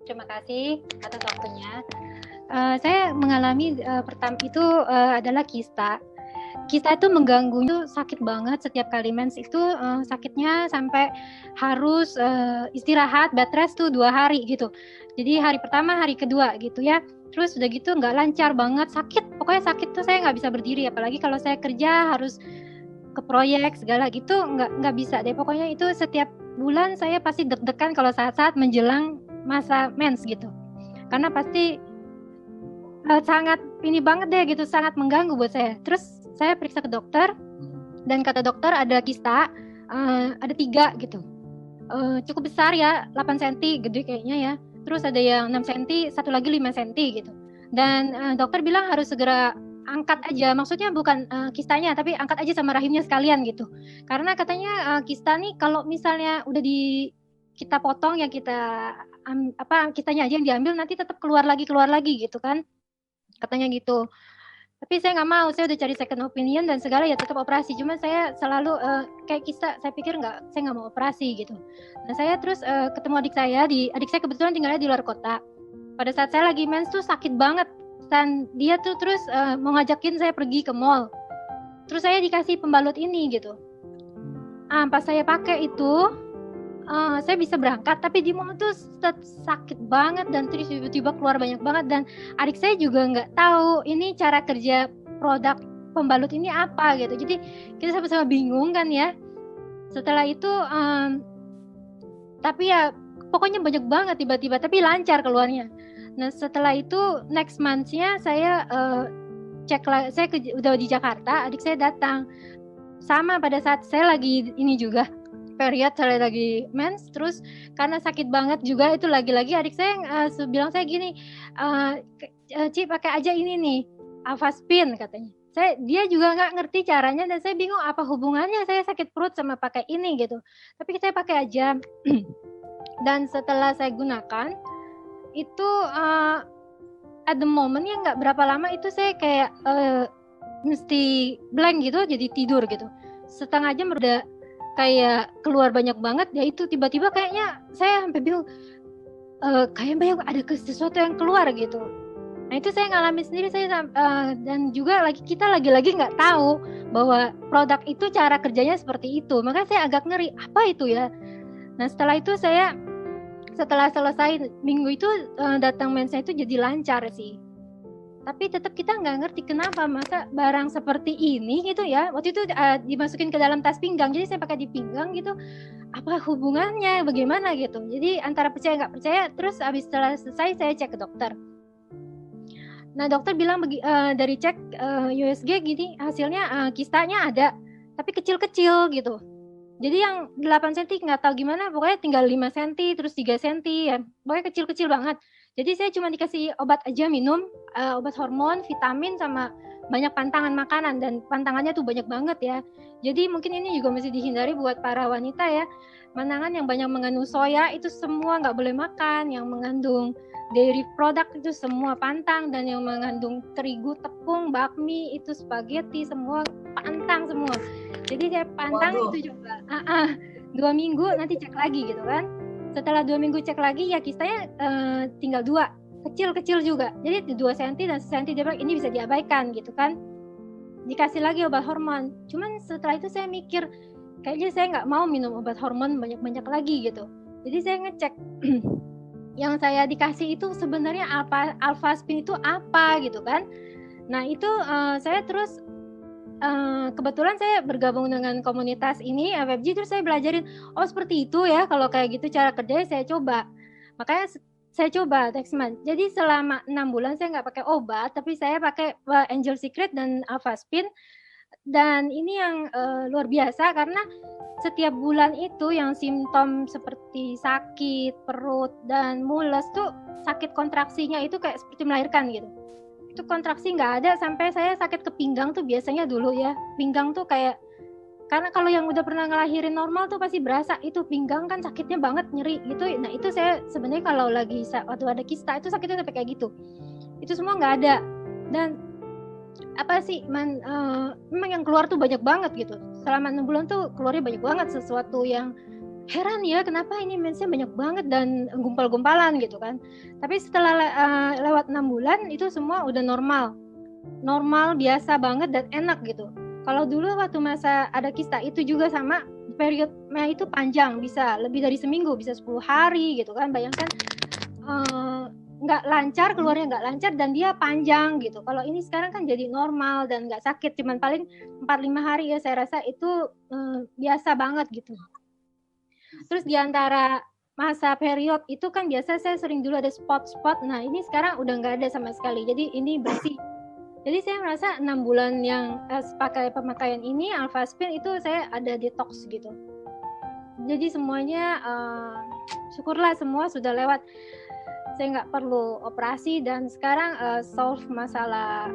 Terima kasih atas waktunya. Saya mengalami pertama itu adalah kista. Kista itu mengganggu, itu sakit banget setiap kali mens itu sakitnya sampai harus istirahat bed rest tuh 2 hari gitu. Jadi hari pertama, hari kedua gitu ya. Terus udah gitu nggak lancar banget, sakit. Pokoknya sakit tuh saya nggak bisa berdiri. Apalagi kalau saya kerja harus ke proyek segala gitu nggak bisa deh. Pokoknya itu setiap bulan saya pasti deg-degan kalau saat-saat menjelang masa mens gitu. Karena pasti sangat ini banget deh gitu, sangat mengganggu buat saya. Terus saya periksa ke dokter dan kata dokter ada kista, ada 3 gitu. Cukup besar ya, 8 cm gede kayaknya ya. Terus ada yang 6 cm, satu lagi 5 cm gitu. Dan dokter bilang harus segera angkat aja, maksudnya bukan kistanya, tapi angkat aja sama rahimnya sekalian gitu. Karena katanya kista nih kalau misalnya udah kita potong yang kita kistanya aja yang diambil nanti tetap keluar lagi gitu kan. Katanya gitu. Tapi saya nggak mau, saya udah cari second opinion dan segala ya tetap operasi. Cuma saya selalu kayak kista, saya pikir saya nggak mau operasi gitu. Nah saya terus ketemu adik saya kebetulan tinggalnya di luar kota. Pada saat saya lagi mens tuh sakit banget dan dia tuh terus mau ngajakin saya pergi ke mall. Terus saya dikasih pembalut ini gitu. Pas saya pakai itu saya bisa berangkat, tapi di mall tuh sakit banget dan terus tiba-tiba keluar banyak banget dan adik saya juga nggak tahu ini cara kerja produk pembalut ini apa gitu. Jadi kita sama-sama bingung kan ya. Setelah itu tapi ya pokoknya banyak banget tiba-tiba tapi lancar keluarnya. Nah setelah itu next month-nya saya cek lagi, saya udah di Jakarta, adik saya datang sama pada saat saya lagi ini juga period, saya lagi mens, terus karena sakit banget juga itu lagi-lagi adik saya bilang saya gini, Ci pakai aja ini nih Avaspin katanya. Dia juga nggak ngerti caranya dan saya bingung apa hubungannya saya sakit perut sama pakai ini gitu. Tapi saya pakai aja. Dan setelah saya gunakan itu at the moment ya nggak berapa lama itu saya kayak mesti blank gitu, jadi tidur gitu. Setengah jam udah kayak keluar banyak banget ya, itu tiba-tiba kayaknya saya sampai bingung kayaknya ada sesuatu yang keluar gitu. Nah itu saya ngalamin sendiri saya dan juga kita lagi-lagi nggak tahu bahwa produk itu cara kerjanya seperti itu, makanya saya agak ngeri apa itu ya. Nah setelah itu saya setelah selesai minggu itu datang mensnya itu jadi lancar sih. Tapi tetap kita nggak ngerti kenapa masa barang seperti ini gitu ya. Waktu itu dimasukin ke dalam tas pinggang, jadi saya pakai di pinggang gitu. Apa hubungannya, bagaimana gitu. Jadi antara percaya nggak percaya, terus setelah selesai saya cek ke dokter. Nah dokter bilang dari cek USG gini, hasilnya kistanya ada, tapi kecil-kecil gitu. Jadi yang 8 cm nggak tahu gimana, pokoknya tinggal 5 cm, terus 3 cm ya, pokoknya kecil-kecil banget. Jadi saya cuma dikasih obat aja minum, obat hormon, vitamin, sama banyak pantangan makanan, dan pantangannya tuh banyak banget ya. Jadi mungkin ini juga mesti dihindari buat para wanita ya. Pantangan yang banyak mengandung soya itu semua nggak boleh makan, yang mengandung dairy product itu semua pantang, dan yang mengandung terigu, tepung, bakmi, itu spaghetti, semua pantang semua. Jadi saya pantang. Waduh. Itu juga 2 minggu nanti cek lagi gitu kan. Setelah 2 minggu cek lagi ya kistanya tinggal 2, kecil-kecil juga. Jadi 2 cm dan 1 cm dia bilang ini bisa diabaikan gitu kan. Dikasih lagi obat hormon. Cuman setelah itu saya mikir kayaknya saya nggak mau minum obat hormon banyak-banyak lagi gitu. Jadi saya ngecek yang saya dikasih itu sebenarnya Alvaspin itu apa gitu kan. Nah itu saya terus kebetulan saya bergabung dengan komunitas ini FFG, terus saya belajarin oh seperti itu ya kalau kayak gitu cara kerjanya. Saya coba, makanya saya coba Dexman. Jadi selama 6 bulan saya nggak pakai obat, tapi saya pakai Angel Secret dan Alvaspin. Dan ini yang luar biasa karena setiap bulan itu yang simptom seperti sakit perut dan mules tuh, sakit kontraksinya itu kayak seperti melahirkan gitu. Itu kontraksi nggak ada sampai saya sakit ke pinggang tuh biasanya dulu ya. Pinggang tuh kayak, karena kalau yang udah pernah ngelahirin normal tuh pasti berasa itu pinggang kan sakitnya banget, nyeri gitu. Nah itu saya sebenarnya kalau lagi waktu ada kista itu sakitnya sampai kayak gitu. Itu semua nggak ada. Dan apa sih memang yang keluar tuh banyak banget gitu. Selama 6 bulan tuh keluarnya banyak banget, sesuatu yang heran ya kenapa ini mensnya banyak banget dan gumpal-gumpalan gitu kan. Tapi setelah lewat 6 bulan itu semua udah normal biasa banget dan enak gitu. Kalau dulu waktu masa ada kista itu juga sama, periodnya itu panjang, bisa lebih dari seminggu, bisa 10 hari gitu kan. Bayangkan nggak lancar, keluarnya nggak lancar dan dia panjang gitu. Kalau ini sekarang kan jadi normal dan nggak sakit, cuman paling 4-5 hari ya, saya rasa itu biasa banget gitu. Terus di antara masa period itu kan biasa saya sering dulu ada spot-spot. Nah ini sekarang udah nggak ada sama sekali. Jadi ini bersih. Jadi saya merasa 6 bulan yang pakai pemakaian ini Alphaspin itu saya ada detox gitu. Jadi semuanya syukurlah semua sudah lewat. Saya nggak perlu operasi dan sekarang solve masalah